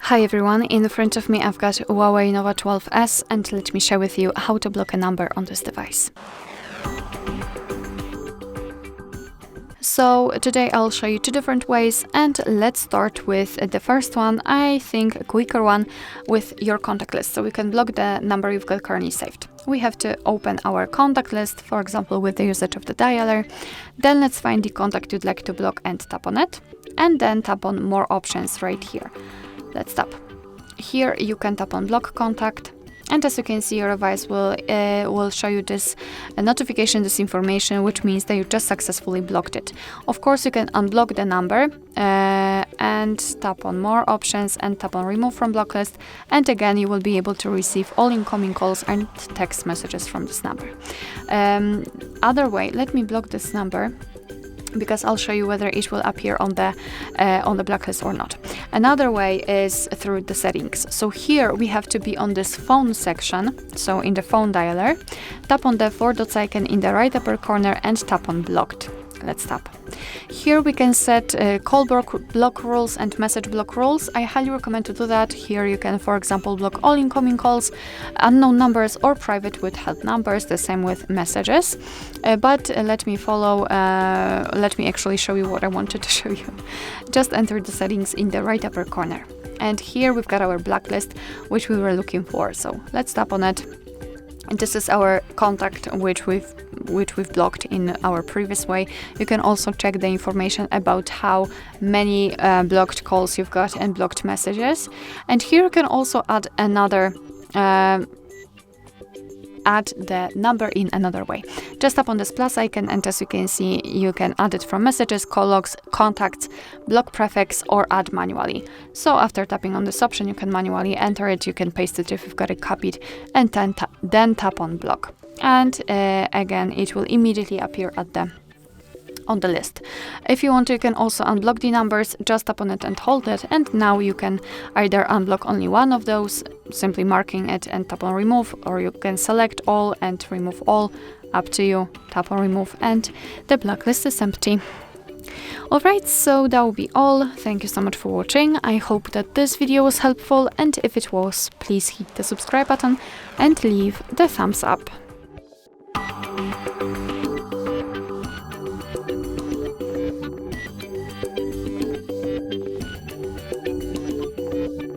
Hi everyone, in front of me I've got HUAWEI Nova 12S and let me share with you how to block a number on this device. So today I'll show you two different ways, and let's start with the first one, I think a quicker one, with your contact list. So we can block the number you've got currently saved. We have to open our contact list, for example with the usage of the dialer. Then let's find the contact you'd like to block and tap on it, and then tap on more options right here. Let's tap. Here you can tap on block contact, and as you can see, your device will show you this notification, this information, which means that you just successfully blocked it. Of course, you can unblock the number and tap on more options and tap on remove from blocklist, and again you will be able to receive all incoming calls and text messages from this number. Other way, let me block this number, because I'll show you whether it will appear on the blacklist or not. Another way is through the settings. So here we have to be on this phone section, so in the phone dialer, tap on the four dots icon in the right upper corner and tap on blocked. Let's tap. Here we can set call block rules and message block rules. I highly recommend to do that. Here you can, for example, block all incoming calls, unknown numbers or private withheld numbers, the same with messages. But let me actually show you what I wanted to show you. Just enter the settings in the right upper corner. And here we've got our blacklist, which we were looking for. So let's tap on it. And this is our contact which we've blocked in our previous way. You can also check the information about how many blocked calls you've got and blocked messages. And here you can also add another add the number in another way. Just tap on this plus icon, and as you can see, you can add it from messages, call logs, contacts, block prefix, or add manually. So after tapping on this option, you can manually enter it, you can paste it if you've got it copied, and then tap on block. And again, it will immediately appear on the list. If you want to, you can also unblock the numbers. Just tap on it and hold it, and now you can either unblock only one of those, simply marking it and tap on remove, or you can select all and remove all, up to you. Tap on remove and the blacklist is empty. Alright, so that will be all. Thank you so much for watching. I hope that this video was helpful, and if it was, please hit the subscribe button and leave the thumbs up.